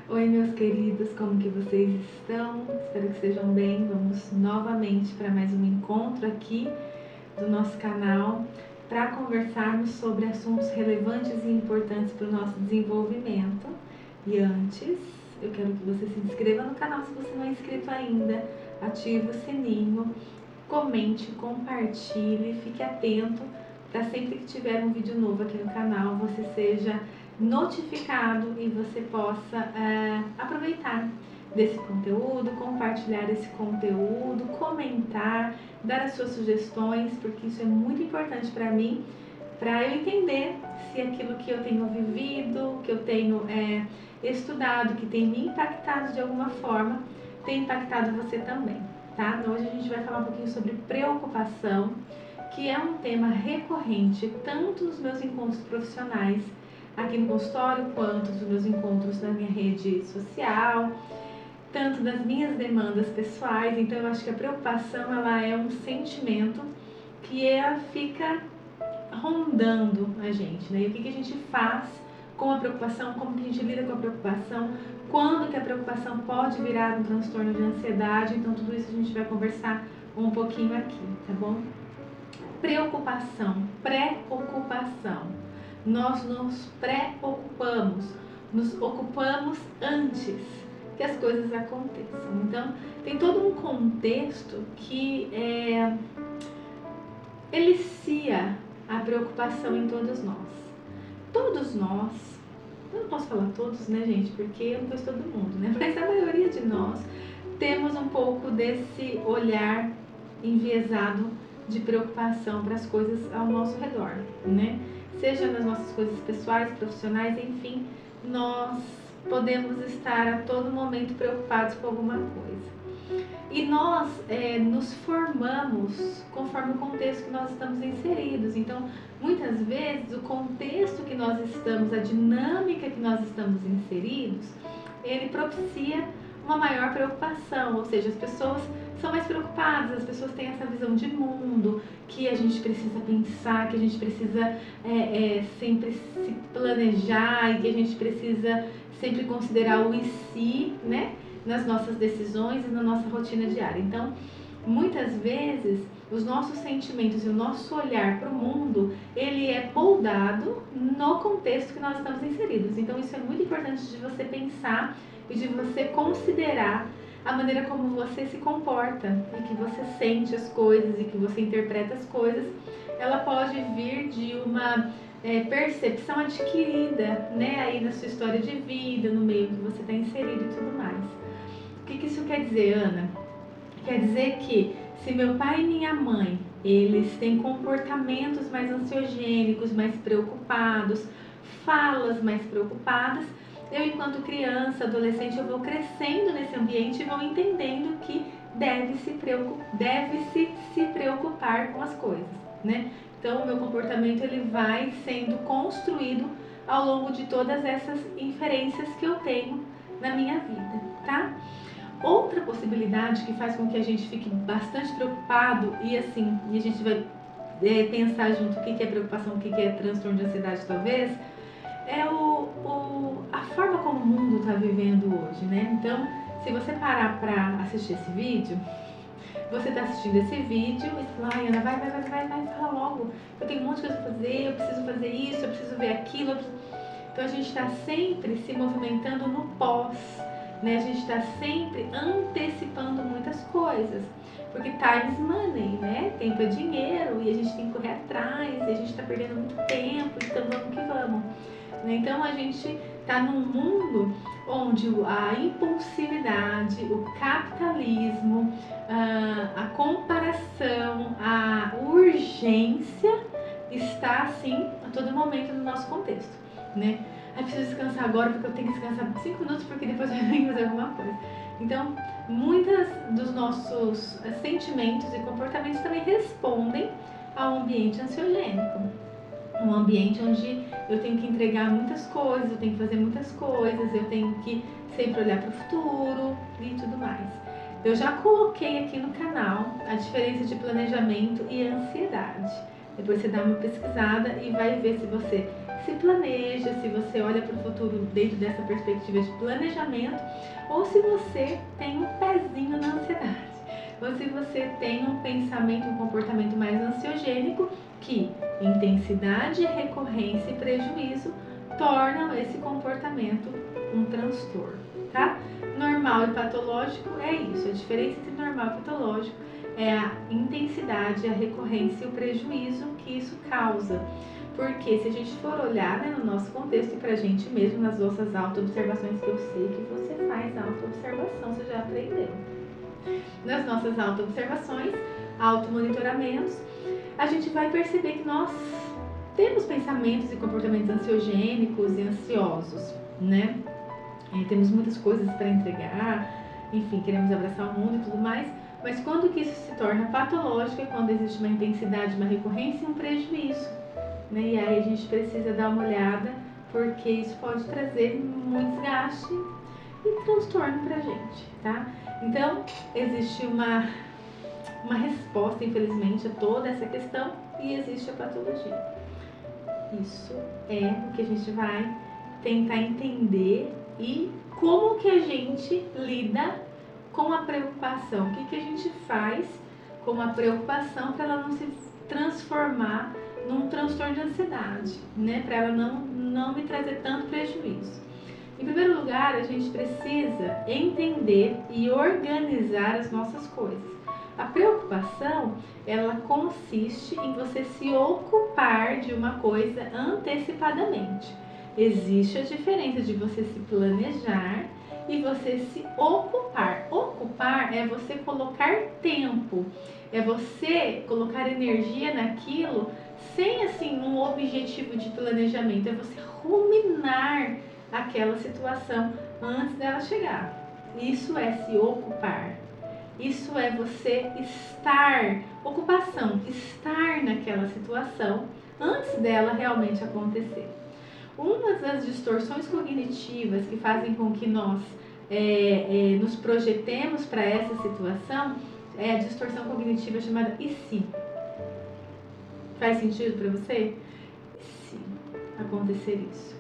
Oi, meus queridos, como que vocês estão? Espero que estejam bem. Vamos novamente para mais um encontro aqui do nosso canal para conversarmos sobre assuntos relevantes e importantes para o nosso desenvolvimento. E antes, eu quero que você se inscreva no canal se você não é inscrito ainda, ative o sininho, comente, compartilhe, fique atento para sempre que tiver um vídeo novo aqui no canal, você seja notificado e você possa aproveitar desse conteúdo, compartilhar esse conteúdo, comentar, dar as suas sugestões, porque isso é muito importante para mim, para eu entender se aquilo que eu tenho vivido, que eu tenho estudado, que tem me impactado de alguma forma, tem impactado você também, tá? Hoje a gente vai falar um pouquinho sobre preocupação, que é um tema recorrente tanto nos meus encontros profissionais aqui no consultório, quanto nos meus encontros na minha rede social, tanto das minhas demandas pessoais. Então eu acho que a preocupação, ela é um sentimento que ela fica rondando a gente, né? E o que a gente faz com a preocupação, como que a gente lida com a preocupação, quando que a preocupação pode virar um transtorno de ansiedade. Então tudo isso a gente vai conversar um pouquinho aqui, tá bom? Preocupação, preocupação. Nós nos preocupamos, nos ocupamos antes que as coisas aconteçam. Então, tem todo um contexto que elicia a preocupação em todos nós. Todos nós, eu não posso falar todos, né, gente, porque eu não conheço todo mundo, né? Mas a maioria de nós temos um pouco desse olhar enviesado de preocupação para as coisas ao nosso redor, né? Seja nas nossas coisas pessoais, profissionais, enfim, nós podemos estar a todo momento preocupados com alguma coisa. E nós nos formamos conforme o contexto que nós estamos inseridos. Então, muitas vezes, o contexto que nós estamos, a dinâmica que nós estamos inseridos, ele propicia uma maior preocupação, ou seja, as pessoas são mais preocupadas, as pessoas têm essa visão de mundo, que a gente precisa pensar, que a gente precisa sempre se planejar e que a gente precisa sempre considerar o e se, né, nas nossas decisões e na nossa rotina diária. Então, muitas vezes, os nossos sentimentos e o nosso olhar para o mundo, ele é moldado no contexto que nós estamos inseridos. Então, isso é muito importante de você pensar e de você considerar a maneira como você se comporta e que você sente as coisas e que você interpreta as coisas. Ela pode vir de uma percepção adquirida, né, aí na sua história de vida, no meio que você está inserido e tudo mais. O que isso quer dizer, Ana? Quer dizer que se meu pai e minha mãe, eles têm comportamentos mais ansiogênicos, mais preocupados, falas mais preocupadas, eu, enquanto criança, adolescente, eu vou crescendo nesse ambiente e vou entendendo que deve-se se preocupar com as coisas, né? Então, o meu comportamento, ele vai sendo construído ao longo de todas essas inferências que eu tenho na minha vida, tá? Outra possibilidade que faz com que a gente fique bastante preocupado e assim, e a gente vai pensar junto o que é preocupação, o que é transtorno de ansiedade talvez, é a forma como o mundo está vivendo hoje, né? Então, se você parar para assistir esse vídeo, você está assistindo esse vídeo e fala, ai, Ana, vai, fala logo. Eu tenho um monte de coisa para fazer, eu preciso fazer isso, eu preciso ver aquilo. Então, a gente está sempre se movimentando no pós, né? A gente está sempre antecipando muitas coisas. Porque time is money, né? Tempo é dinheiro e a gente tem que correr atrás e a gente está perdendo muito tempo, então vamos que vamos. Então a gente está num mundo onde a impulsividade, o capitalismo, a comparação, a urgência está assim a todo momento no nosso contexto, né? Eu preciso descansar agora porque eu tenho que descansar 5 minutos porque depois eu tenho que fazer alguma coisa. Então, muitos dos nossos sentimentos e comportamentos também respondem ao ambiente ansiogênico. Um ambiente onde eu tenho que entregar muitas coisas, eu tenho que fazer muitas coisas, eu tenho que sempre olhar para o futuro e tudo mais. Eu já coloquei aqui no canal a diferença de planejamento e ansiedade. Depois você dá uma pesquisada e vai ver se você se planeja, se você olha para o futuro dentro dessa perspectiva de planejamento, ou se você tem um pezinho na ansiedade, ou se você tem um pensamento, um comportamento mais ansiogênico, que intensidade, recorrência e prejuízo tornam esse comportamento um transtorno, tá? Normal e patológico é isso, a diferença entre normal e patológico é a intensidade, a recorrência e o prejuízo que isso causa. Porque se a gente for olhar, né, no nosso contexto e pra gente mesmo, nas nossas auto-observações, que eu sei que você faz auto-observação, você já aprendeu. Nas nossas auto-observações, auto-monitoramentos, a gente vai perceber que nós temos pensamentos e comportamentos ansiogênicos e ansiosos, né? Temos muitas coisas para entregar, enfim, queremos abraçar o mundo e tudo mais, mas quando que isso se torna patológico é quando existe uma intensidade, uma recorrência e um prejuízo, né? E aí a gente precisa dar uma olhada, porque isso pode trazer muito desgaste e transtorno pra gente, tá? Então, existe uma resposta, infelizmente, a toda essa questão e existe a patologia. Isso é o que a gente vai tentar entender e como que a gente lida com a preocupação, o que a gente faz com a preocupação para ela não se transformar num transtorno de ansiedade, né? Para ela não me trazer tanto prejuízo. Em primeiro lugar, a gente precisa entender e organizar as nossas coisas. A preocupação, ela consiste em você se ocupar de uma coisa antecipadamente. Existe a diferença de você se planejar e você se ocupar. Ocupar é você colocar tempo, é você colocar energia naquilo sem assim um objetivo de planejamento, é você ruminar aquela situação antes dela chegar. Isso é se ocupar. Isso é você estar, ocupação, estar naquela situação antes dela realmente acontecer. Uma das distorções cognitivas que fazem com que nós nos projetemos para essa situação é a distorção cognitiva chamada e se? Faz sentido para você? E se acontecer isso?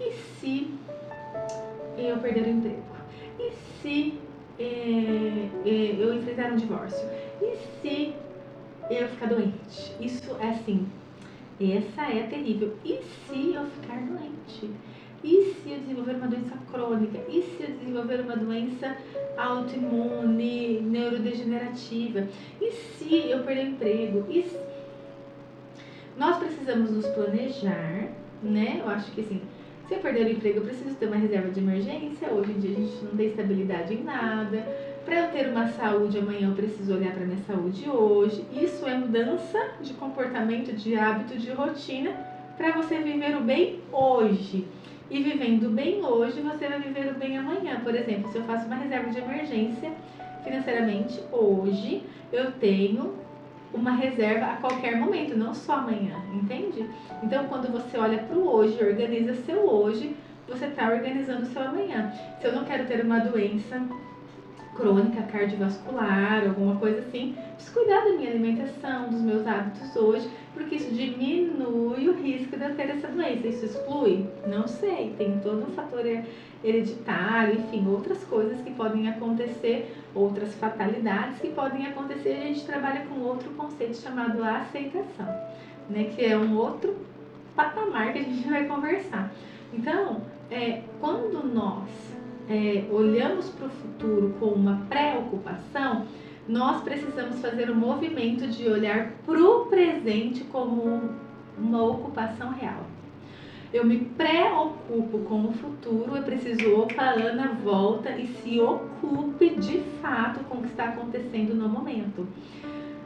E se eu perder o emprego? E se eu enfrentar um divórcio? E se eu ficar doente? Isso é assim, essa é terrível. E se eu ficar doente? E se eu desenvolver uma doença crônica? E se eu desenvolver uma doença autoimune, neurodegenerativa? E se eu perder o emprego? E se... Nós precisamos nos planejar, né? Eu acho que assim, se eu perder o emprego, eu preciso ter uma reserva de emergência. Hoje em dia a gente não tem estabilidade em nada. Para eu ter uma saúde amanhã, eu preciso olhar para minha saúde hoje. Isso é mudança de comportamento, de hábito, de rotina para você viver o bem hoje. E vivendo bem hoje, você vai viver o bem amanhã. Por exemplo, se eu faço uma reserva de emergência financeiramente hoje, eu tenho uma reserva a qualquer momento, não só amanhã, entende? Então, quando você olha para o hoje, organiza seu hoje, você está organizando o seu amanhã. Se eu não quero ter uma doença crônica, cardiovascular, alguma coisa assim, preciso cuidar da minha alimentação, dos meus hábitos hoje, porque isso diminui o risco de eu ter essa doença. Isso exclui? Não sei, tem todo um fator hereditário, enfim, outras coisas que podem acontecer, outras fatalidades que podem acontecer. A gente trabalha com outro conceito chamado aceitação, né, que é um outro patamar que a gente vai conversar. Então, quando nós olhamos para o futuro com uma preocupação, nós precisamos fazer um movimento de olhar para o presente como uma ocupação real. Eu me preocupo com o futuro, eu preciso, opa, Ana, volta e se ocupe de fato com o que está acontecendo no momento.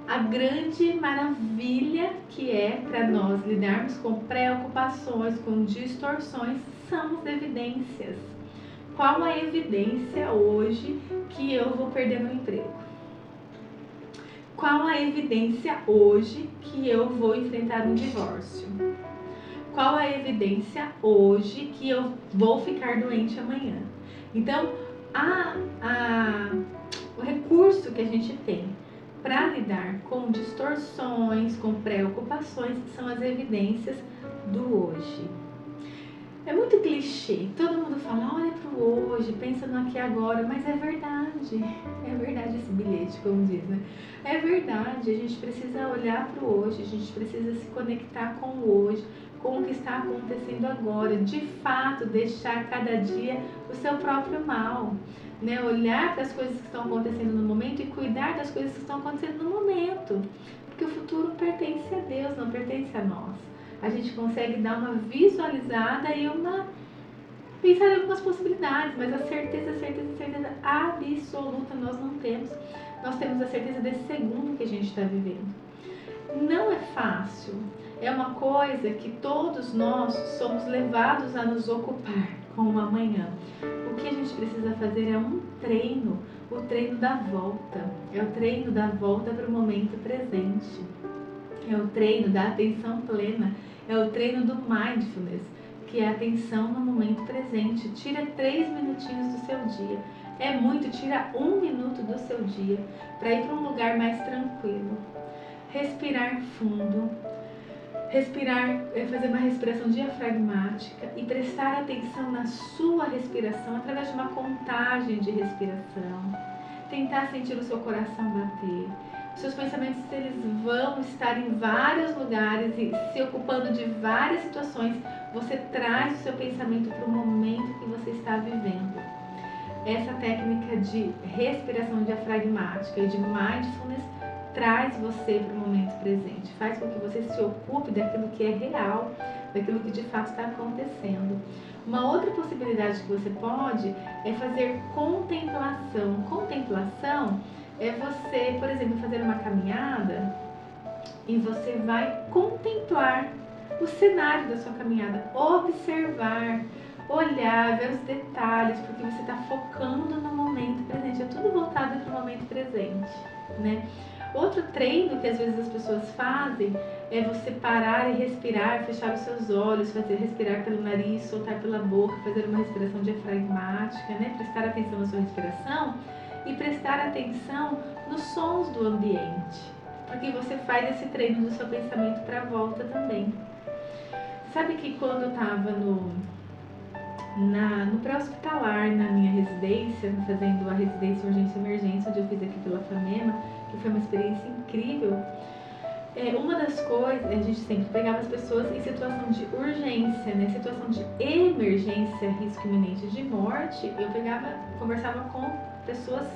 A grande maravilha que é para nós lidarmos com preocupações, com distorções, são as evidências. Qual a evidência hoje que eu vou perder meu emprego? Qual a evidência hoje que eu vou enfrentar um divórcio? Qual a evidência hoje que eu vou ficar doente amanhã? Então, o recurso que a gente tem para lidar com distorções, com preocupações, são as evidências do hoje. É muito clichê, todo mundo fala, olha pro hoje, pensa no aqui e agora, mas é verdade esse bilhete, como diz, né? É verdade, a gente precisa olhar pro hoje, a gente precisa se conectar com o hoje, com o que está acontecendo agora, de fato deixar cada dia o seu próprio mal, né? Olhar para as coisas que estão acontecendo no momento e cuidar das coisas que estão acontecendo no momento, porque o futuro pertence a Deus, não pertence a nós. A gente consegue dar uma visualizada e pensar em algumas possibilidades, mas a certeza absoluta nós não temos. Nós temos a certeza desse segundo que a gente está vivendo. Não é fácil, é uma coisa que todos nós somos levados a nos ocupar com o amanhã. O que a gente precisa fazer é um treino, o treino da volta, é o treino da volta para o momento presente. É o treino da atenção plena, é o treino do mindfulness, que é a atenção no momento presente. Tira 3 minutinhos do seu dia. É muito, tira 1 minuto do seu dia para ir para um lugar mais tranquilo. Respirar fundo, fazer uma respiração diafragmática e prestar atenção na sua respiração através de uma contagem de respiração. Tentar sentir o seu coração bater. Seus pensamentos, eles vão estar em vários lugares e se ocupando de várias situações. Você traz o seu pensamento para o momento que você está vivendo. Essa técnica de respiração diafragmática e de mindfulness traz você para o momento presente. Faz com que você se ocupe daquilo que é real, daquilo que de fato está acontecendo. Uma outra possibilidade que você pode é fazer contemplação. Contemplação é você, por exemplo, fazer uma caminhada e você vai contemplar o cenário da sua caminhada, observar, olhar, ver os detalhes, porque você está focando no momento presente, é tudo voltado para o momento presente, né? Outro treino que às vezes as pessoas fazem é você parar e respirar, fechar os seus olhos, respirar pelo nariz, soltar pela boca, fazer uma respiração diafragmática, né? Prestar atenção na sua respiração e prestar atenção nos sons do ambiente, porque você faz esse treino do seu pensamento para a volta também. Sabe que quando eu estava no pré-hospitalar, na minha residência, fazendo a residência de urgência e emergência, onde eu fiz aqui pela FAMEMA, que foi uma experiência incrível, uma das coisas, a gente sempre pegava as pessoas em situação de urgência, né? Situação de emergência, risco iminente de morte, eu conversava com pessoas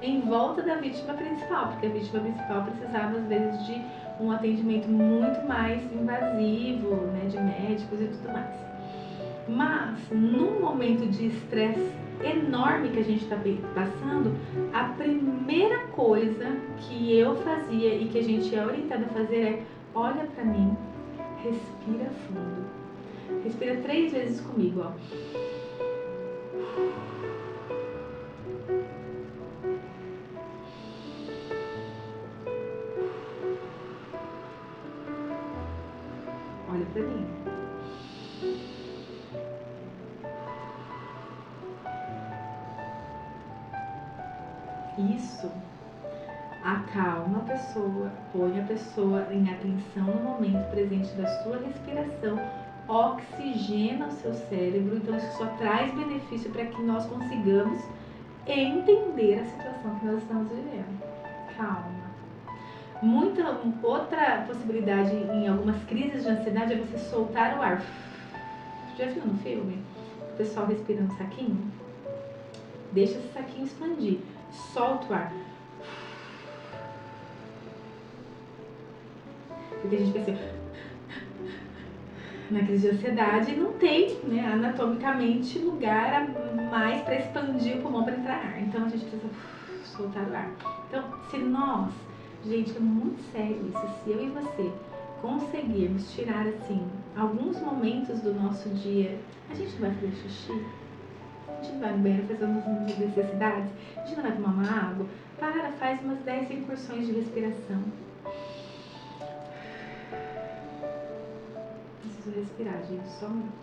em volta da vítima principal, porque a vítima principal precisava às vezes de um atendimento muito mais invasivo, né, de médicos e tudo mais. Mas num momento de estresse enorme que a gente está passando, a primeira coisa que eu fazia e que a gente é orientado a fazer é: olha para mim, respira fundo, respira 3 vezes comigo, ó. Olha pra mim. Isso acalma a pessoa, põe a pessoa em atenção no momento presente da sua respiração, oxigena o seu cérebro, então isso só traz benefício para que nós consigamos entender a situação que nós estamos vivendo. Calma. Outra possibilidade em algumas crises de ansiedade é você soltar o ar. Já viu no filme? O pessoal respira no saquinho? Deixa esse saquinho expandir. Solta o ar. Porque a gente pensa, na crise de ansiedade não tem, né, anatomicamente lugar a mais para expandir o pulmão para entrar ar. Então a gente precisa soltar o ar. Então, se nós, gente, é muito sério isso, se eu e você conseguirmos tirar assim alguns momentos do nosso dia, a gente não vai fazer xixi, a gente não vai no banheiro fazer umas necessidades, a gente não vai tomar uma água, faz umas 10 incursões de respiração. Preciso respirar, gente, só um minuto.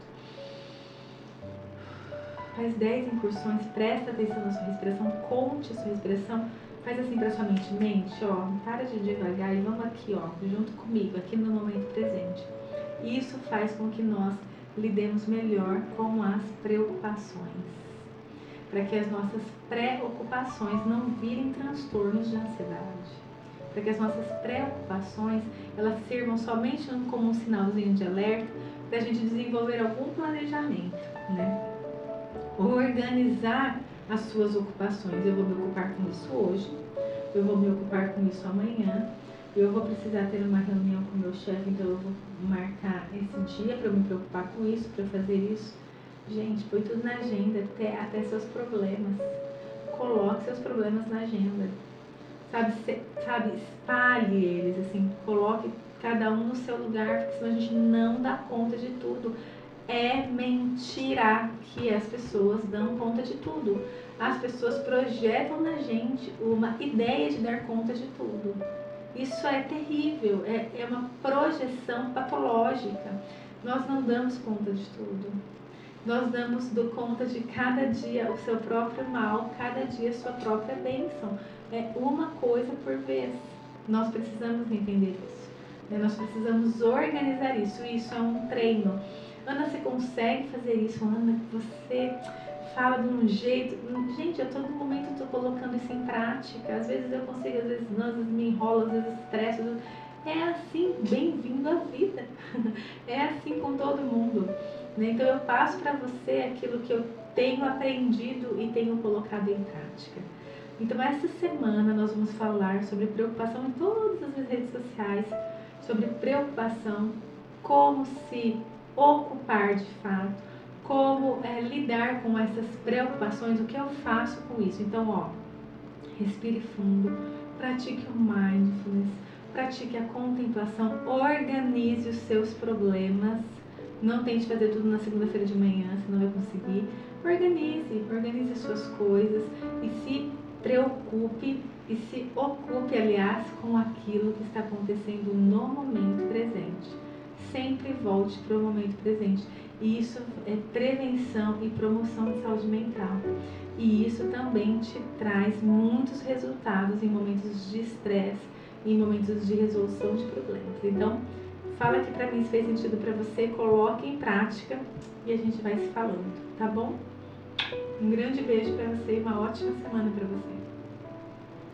Faz 10 incursões, presta atenção na sua respiração, conte a sua respiração, faz assim pra sua mente, ó, para de devagar e vamos aqui, ó, junto comigo, aqui no momento presente. Isso faz com que nós lidemos melhor com as preocupações, para que as nossas preocupações não virem transtornos de ansiedade, para que as nossas preocupações elas sirvam somente como um sinalzinho de alerta para a gente desenvolver algum planejamento, né? Organizar as suas ocupações. Eu vou me ocupar com isso hoje, eu vou me ocupar com isso amanhã, eu vou precisar ter uma reunião com o meu chefe, então eu vou marcar esse dia para eu me preocupar com isso, para eu fazer isso. Gente, põe tudo na agenda, até seus problemas. Coloque seus problemas na agenda. Sabe, espalhe eles, assim, coloque cada um no seu lugar, porque senão a gente não dá conta de tudo. É mentira que as pessoas dão conta de tudo. As pessoas projetam na gente uma ideia de dar conta de tudo. Isso é terrível, é uma projeção patológica. Nós não damos conta de tudo. Nós damos conta de cada dia o seu próprio mal, cada dia a sua própria bênção. É uma coisa por vez. Nós precisamos entender isso, né? Nós precisamos organizar isso. Isso é um treino. Ana, você consegue fazer isso? Ana, você fala de um jeito... Gente, a todo momento eu estou colocando isso em prática. Às vezes eu consigo, às vezes não, às vezes me enrolo, às vezes estresso. É assim, bem-vindo à vida. É assim com todo mundo, né? Então eu passo para você aquilo que eu tenho aprendido e tenho colocado em prática. Então essa semana nós vamos falar sobre preocupação em todas as minhas redes sociais, sobre preocupação, como se ocupar de fato, como lidar com essas preocupações, o que eu faço com isso. Então, respire fundo, pratique o mindfulness, pratique a contemplação, organize os seus problemas. Não tente fazer tudo na segunda-feira de manhã, você não vai conseguir. Organize suas coisas e se preocupe e se ocupe, aliás, com aquilo que está acontecendo no momento presente. Sempre volte para o momento presente. E isso é prevenção e promoção de saúde mental. E isso também te traz muitos resultados em momentos de estresse, em momentos de resolução de problemas. Então, fala aqui pra mim se fez sentido pra você, coloque em prática e a gente vai se falando, tá bom? Um grande beijo pra você e uma ótima semana pra você.